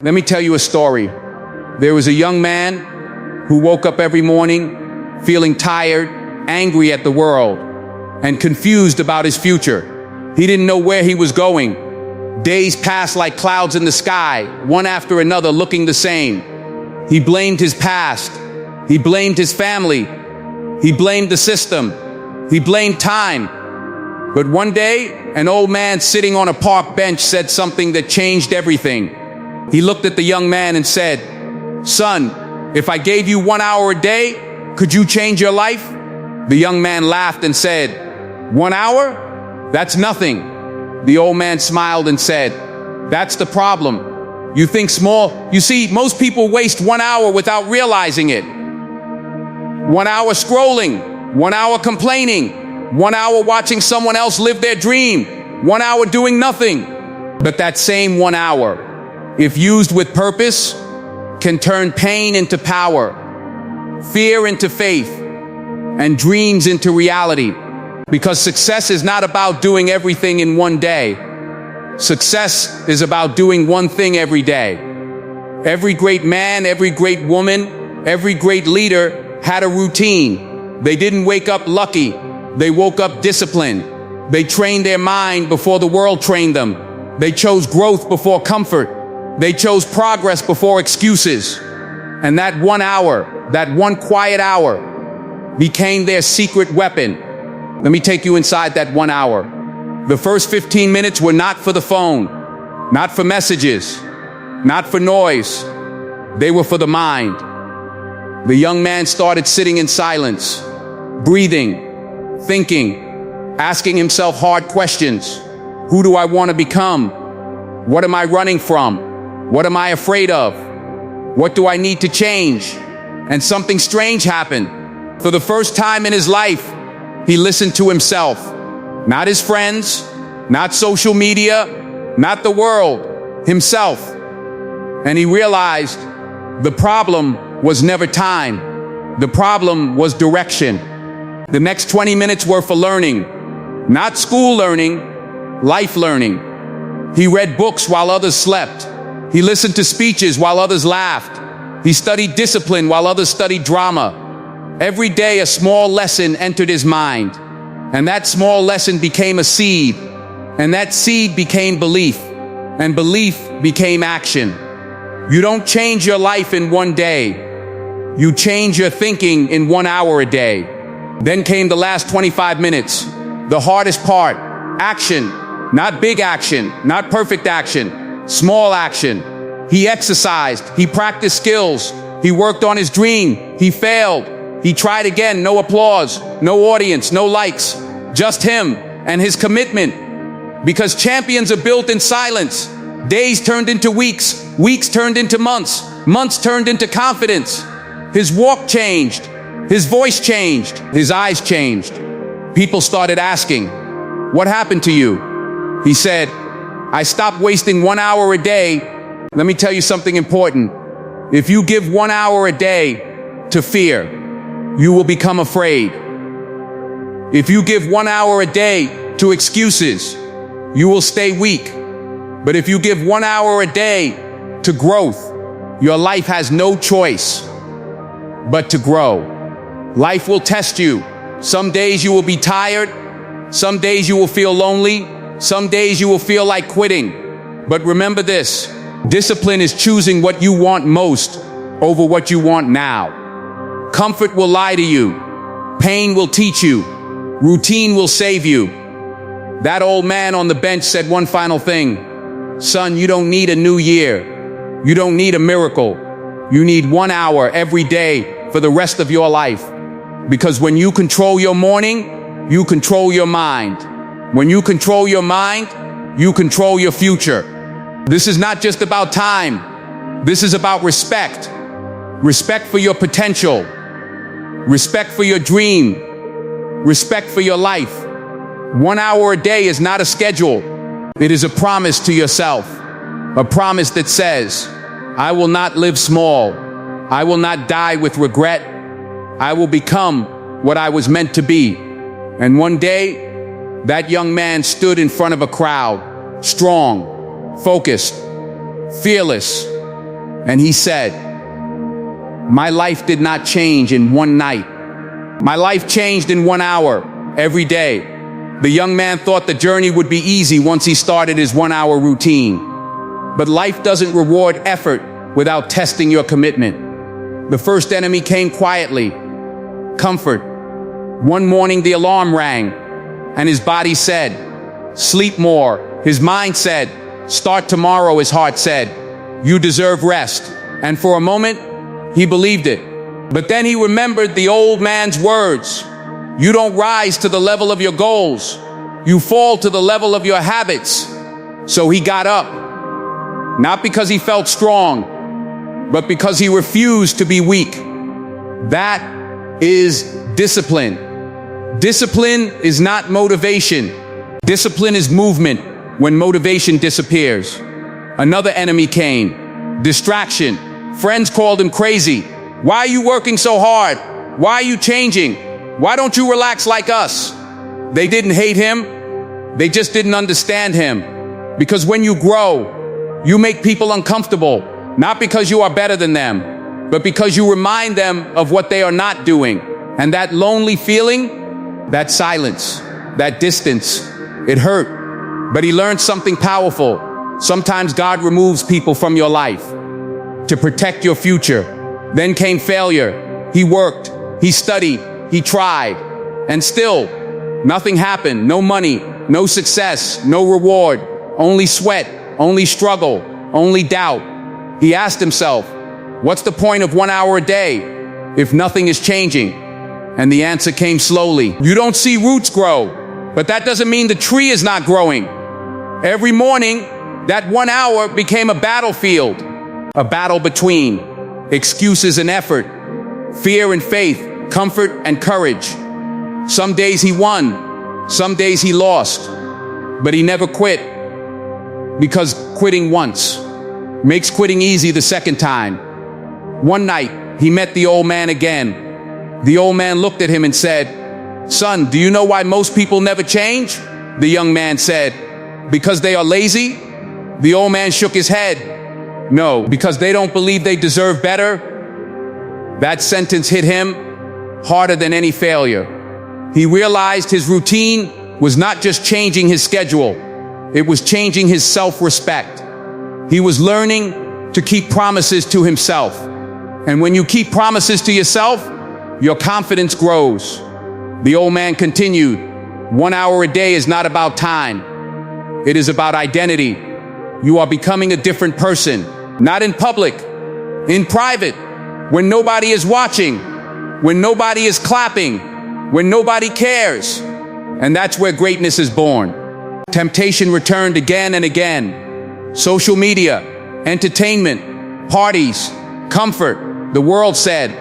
Let me tell you a story. There was a young man who woke up every morning feeling tired, angry at the world, and confused about his future. He didn't know where he was going. Days passed like clouds in the sky, one after another looking the same. He blamed his past. He blamed his family. He blamed the system. He blamed time. But one day, an old man sitting on a park bench said something that changed everything. He looked at the young man and said, "Son, if I gave you 1 hour a day, could you change your life?" The young man laughed and said, "1 hour? That's nothing." The old man smiled and said, "That's the problem. You think small. You see, most people waste 1 hour without realizing it. 1 hour scrolling, 1 hour complaining, 1 hour watching someone else live their dream, 1 hour doing nothing. But that same 1 hour, if used with purpose, can turn pain into power, fear into faith, and dreams into reality. Because success is not about doing everything in one day. Success is about doing one thing every day. Every great man, every great woman, every great leader had a routine. They didn't wake up lucky. They woke up disciplined. They trained their mind before the world trained them. They chose growth before comfort. They chose progress before excuses. And that 1 hour, that one quiet hour, became their secret weapon. Let me take you inside that 1 hour. The first 15 minutes were not for the phone, not for messages, not for noise. They were for the mind. The young man started sitting in silence, breathing, thinking, asking himself hard questions. Who do I want to become? What am I running from? What am I afraid of? What do I need to change? And something strange happened. For the first time in his life, he listened to himself. Not his friends, not social media, not the world, himself. And he realized the problem was never time. The problem was direction. The next 20 minutes were for learning. Not school learning, life learning. He read books while others slept. He listened to speeches while others laughed. He studied discipline while others studied drama. Every day a small lesson entered his mind. And that small lesson became a seed. And that seed became belief. And belief became action. You don't change your life in one day. You change your thinking in 1 hour a day. Then came the last 25 minutes. The hardest part, action. Not big action, not perfect action. Small action. He exercised. He practiced skills. He worked on his dream. He failed. He tried again. No applause, no audience, no likes. Just him and his commitment. Because champions are built in silence. Days turned into weeks. Weeks turned into months. Months turned into confidence. His walk changed. His voice changed. His eyes changed. People started asking, "What happened to you?" He said, "I stopped wasting 1 hour a day." Let me tell you something important. If you give 1 hour a day to fear, you will become afraid. If you give 1 hour a day to excuses, you will stay weak. But if you give 1 hour a day to growth, your life has no choice but to grow. Life will test you. Some days you will be tired. Some days you will feel lonely. Some days you will feel like quitting. But remember this, discipline is choosing what you want most over what you want now. Comfort will lie to you. Pain will teach you. Routine will save you. That old man on the bench said one final thing. "Son, you don't need a new year. You don't need a miracle. You need 1 hour every day for the rest of your life. Because when you control your morning, you control your mind. When you control your mind, you control your future." This is not just about time. This is about respect. Respect for your potential. Respect for your dream. Respect for your life. 1 hour a day is not a schedule. It is a promise to yourself. A promise that says, "I will not live small. I will not die with regret. I will become what I was meant to be." And one day, that young man stood in front of a crowd, strong, focused, fearless, And he said, "My life did not change in one night. My life changed in 1 hour every day." The young man thought the journey would be easy once he started his 1 hour routine. But life doesn't reward effort without testing your commitment. The first enemy came quietly: comfort. One morning the alarm rang, and his body said, "Sleep more." His mind said, "Start tomorrow." His heart said, "You deserve rest." And for a moment, he believed it. But then he remembered the old man's words: "You don't rise to the level of your goals. You fall to the level of your habits." So he got up, not because he felt strong, but because he refused to be weak. That is discipline. Discipline is not motivation. Discipline is movement when motivation disappears. Another enemy came: distraction. Friends called him crazy. "Why are you working so hard? Why are you changing? Why don't you relax like us?" They didn't hate him. They just didn't understand him. Because when you grow, you make people uncomfortable, not because you are better than them, but because you remind them of what they are not doing. And that lonely feeling, that silence, that distance, it hurt. But he learned something powerful. Sometimes God removes people from your life to protect your future. Then came failure. He worked, he studied, he tried, and still nothing happened. No money, no success, no reward, only sweat, only struggle, only doubt. He asked himself, what's the point of 1 hour a day if nothing is changing? And the answer came slowly. You don't see roots grow, but that doesn't mean the tree is not growing. Every morning, that 1 hour became a battlefield, a battle between excuses and effort, fear and faith, comfort and courage. Some days he won, some days he lost, but he never quit, because quitting once makes quitting easy the second time. One night, he met the old man again. The old man looked at him and said, "Son, do you know why most people never change?" The young man said, "Because they are lazy." The old man shook his head. "No, because they don't believe they deserve better." That sentence hit him harder than any failure. He realized his routine was not just changing his schedule, it was changing his self-respect. He was learning to keep promises to himself. And when you keep promises to yourself, your confidence grows. The old man continued, 1 hour a day is not about time. It is about identity. You are becoming a different person, not in public, in private, when nobody is watching, when nobody is clapping, when nobody cares. And that's where greatness is born. Temptation returned again and again. Social media, entertainment, parties, comfort. The world said,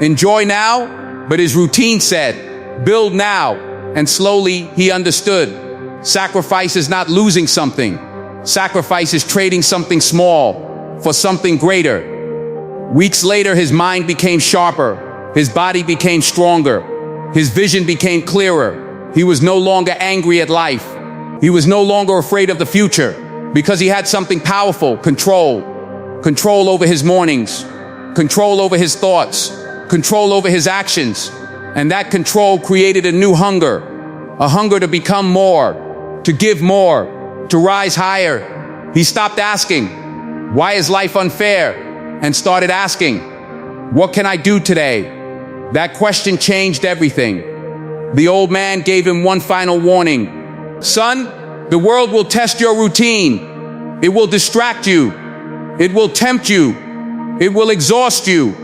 enjoy now, but his routine said, build now. And slowly he understood. Sacrifice is not losing something. Sacrifice is trading something small for something greater. Weeks later, his mind became sharper. His body became stronger. His vision became clearer. He was no longer angry at life. He was no longer afraid of the future, because he had something powerful: control. Control over his mornings, control over his thoughts, control over his actions. And that control created a new hunger, a hunger to become more, to give more, to rise higher. He stopped asking, why is life unfair? And started asking, what can I do today? That question changed everything. The old man gave him one final warning. Son, the world will test your routine. It will distract you. It will tempt you. It will exhaust you.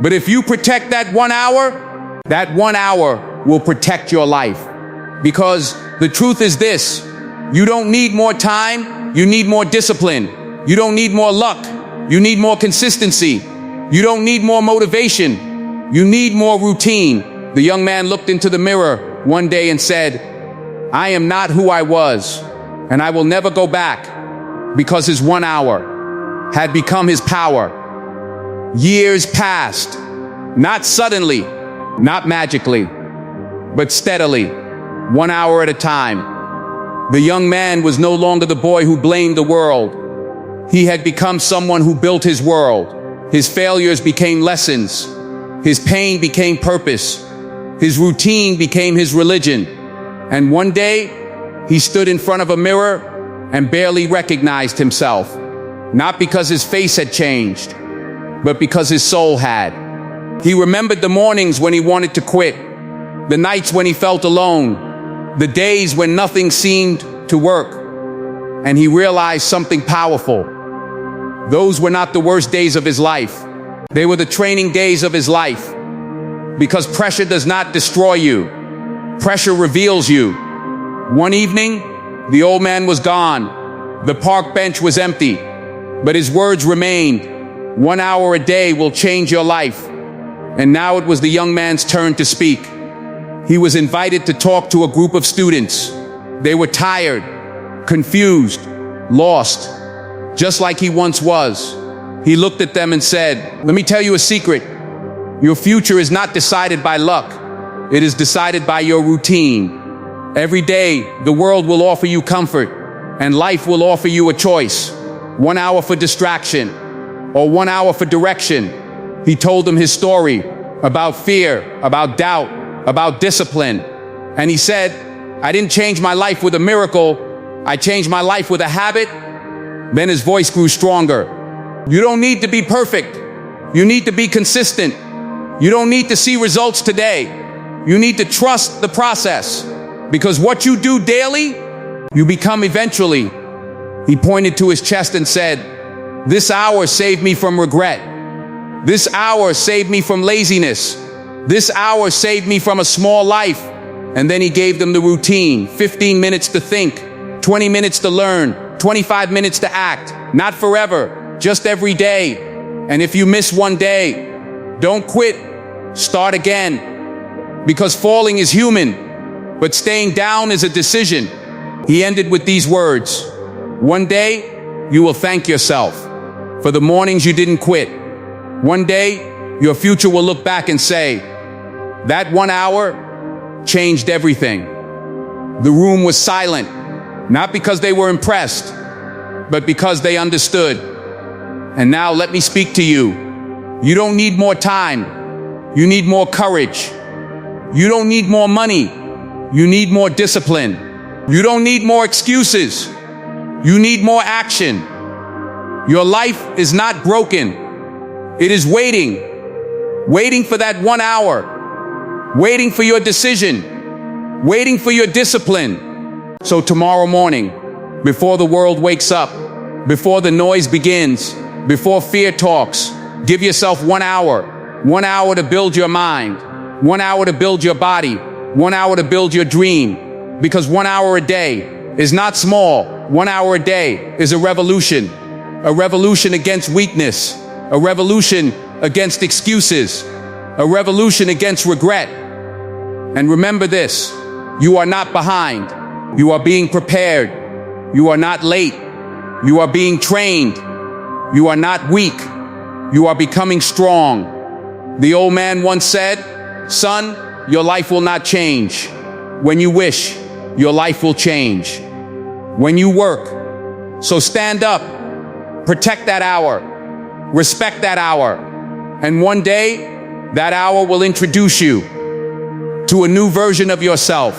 But if you protect that 1 hour, that 1 hour will protect your life. Because the truth is this: you don't need more time, you need more discipline. You don't need more luck, you need more consistency. You don't need more motivation, you need more routine. The young man looked into the mirror one day and said, I am not who I was, and I will never go back, because his 1 hour had become his power. Years passed, not suddenly, not magically, but steadily, 1 hour at a time. The young man was no longer the boy who blamed the world. He had become someone who built his world. His failures became lessons. His pain became purpose. His routine became his religion. And one day, he stood in front of a mirror and barely recognized himself. Not because his face had changed, but because his soul had. He remembered the mornings when he wanted to quit, the nights when he felt alone, the days when nothing seemed to work. And he realized something powerful. Those were not the worst days of his life. They were the training days of his life. Because pressure does not destroy you. Pressure reveals you. One evening, the old man was gone. The park bench was empty. But his words remained. 1 hour a day will change your life. And now it was the young man's turn to speak. He was invited to talk to a group of students. They were tired, confused, lost, just like he once was. He looked at them and said, "Let me tell you a secret. Your future is not decided by luck. It is decided by your routine. Every day, the world will offer you comfort, and life will offer you a choice. 1 hour for distraction, or 1 hour for direction." He told them his story about fear, about doubt, about discipline. And he said, "I didn't change my life with a miracle. I changed my life with a habit." Then his voice grew stronger. You don't need to be perfect. You need to be consistent. You don't need to see results today. You need to trust the process. Because what you do daily, you become eventually. He pointed to his chest and said, "This hour saved me from regret. This hour saved me from laziness. This hour saved me from a small life." And then he gave them the routine: 15 minutes to think, 20 minutes to learn, 25 minutes to act. Not forever, just every day. And if you miss one day, don't quit. Start again. Because falling is human, but staying down is a decision. He ended with these words: "One day, you will thank yourself for the mornings you didn't quit. One day, your future will look back and say, 'That 1 hour changed everything.'" The room was silent, not because they were impressed, but because they understood. And now let me speak to you. You don't need more time. You need more courage. You don't need more money. You need more discipline. You don't need more excuses. You need more action. Your life is not broken. It is waiting. Waiting for that 1 hour. Waiting for your decision. Waiting for your discipline. So tomorrow morning, before the world wakes up, before the noise begins, before fear talks, give yourself 1 hour. 1 hour to build your mind. 1 hour to build your body. 1 hour to build your dream. Because 1 hour a day is not small. 1 hour a day is a revolution. A revolution against weakness. A revolution against excuses. A revolution against regret. And remember this: you are not behind. You are being prepared. You are not late. You are being trained. You are not weak. You are becoming strong. The old man once said, "Son, your life will not change. When you wish, your life will change. When you work." So stand up. Protect that hour. Respect that hour. And one day, that hour will introduce you to a new version of yourself.